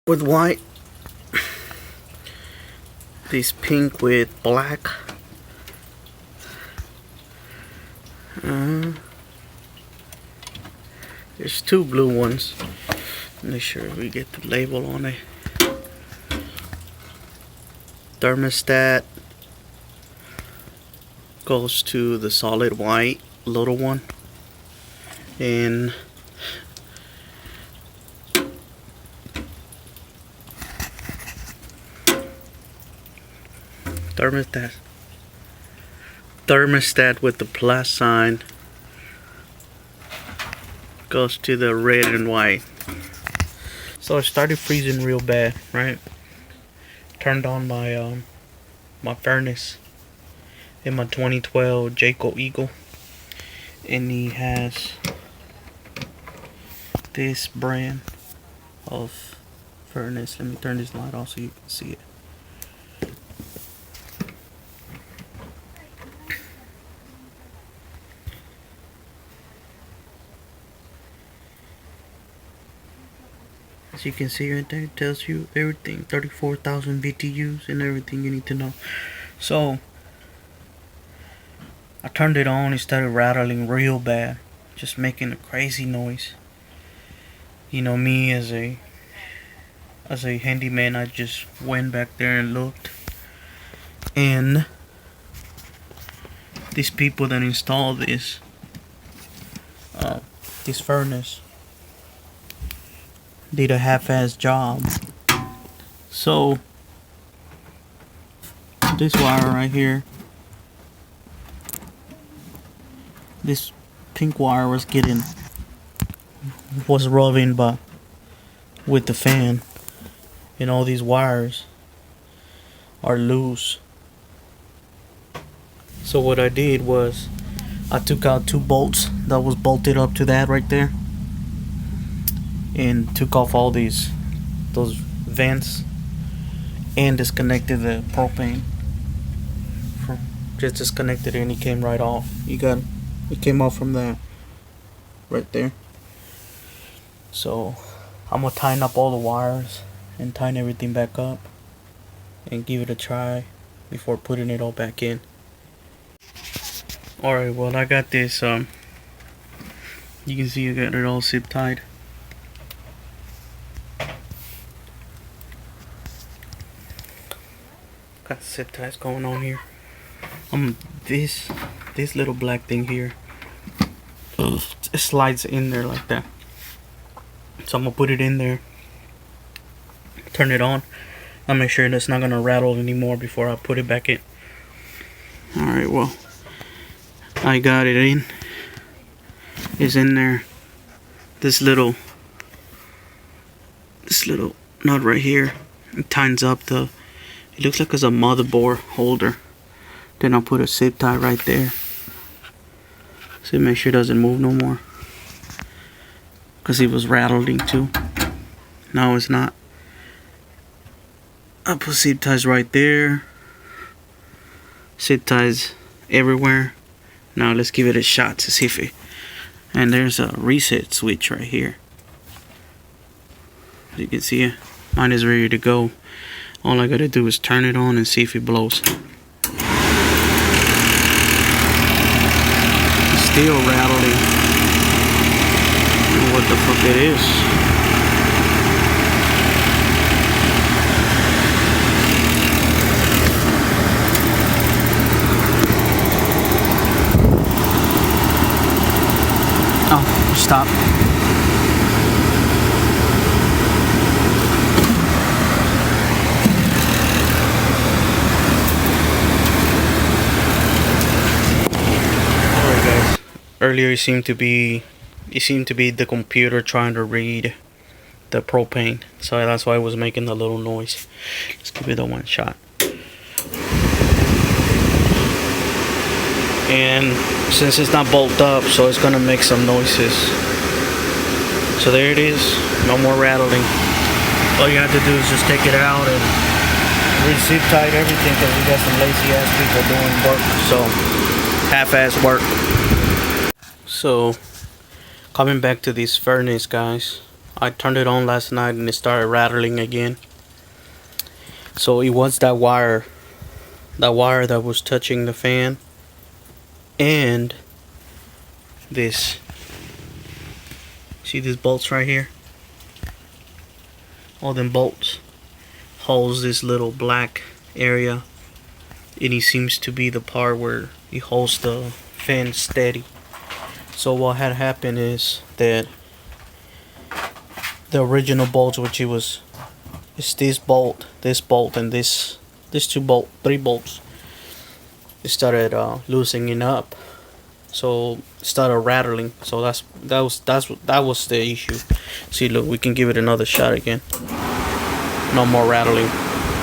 with white, this pink with black. There's two blue ones. Make sure we get the label on it. Thermostat goes to the solid white little one, and thermostat with the plus sign goes to the red and white. So it started freezing real bad, right? Turned on my my furnace in my 2012 Jayco Eagle, and he has this brand of furnace. Let me turn this light off so you can see it. As you can see right there, it tells you everything, 34,000 BTUs and everything you need to know. So I turned it on, it started rattling real bad, just making a crazy noise. You know, me as a handyman, I just went back there and looked, and these people that installed this furnace did a half-ass job. So this wire right here, this pink wire was rubbing but with the fan, and all these wires are loose. So what I did was I took out two bolts that was bolted up to that right there, and took off all those vents and disconnected the propane. Just disconnected it and it came right off. It came off from that right there. So I'm gonna tighten up all the wires and tighten everything back up and give it a try before putting it all back in. Alright, well, I got this, you can see I got it all zip tied. Got zip ties going on here. This little black thing here, it slides in there like that. So I'm gonna put it in there, turn it on. I'll make sure that's not gonna rattle anymore before I put it back in. Alright, well, I got it in. It's in there. This little nut right here, it tightens up the, it looks like it's a motherboard holder. Then I'll put a zip tie right there, so make sure it doesn't move no more, because it was rattling too. No, it's not. I'll put zip ties right there, zip ties everywhere. Now let's give it a shot to see if it, and there's a reset switch right here. As you can see, mine is ready to go. All I gotta do is turn it on and see if it blows. It's still rattling. I don't know what the fuck it is. Oh, stop. Earlier it seemed to be the computer trying to read the propane, so that's why it was making the little noise. Let's give it a one shot. And since it's not bolted up, so it's gonna make some noises. So there it is, no more rattling. All you have to do is just take it out and re-zip tight everything, because we got some lazy ass people doing work, so half-ass work. So coming back to this furnace, guys, I turned it on last night and it started rattling again. So it was that wire that was touching the fan, and this. See these bolts right here? All them bolts holds this little black area, and it seems to be the part where it holds the fan steady. So what had happened is that the original bolts, which is this bolt, and this three bolts, it started loosening up, so it started rattling. So that was the issue. See, look, we can give it another shot again. No more rattling.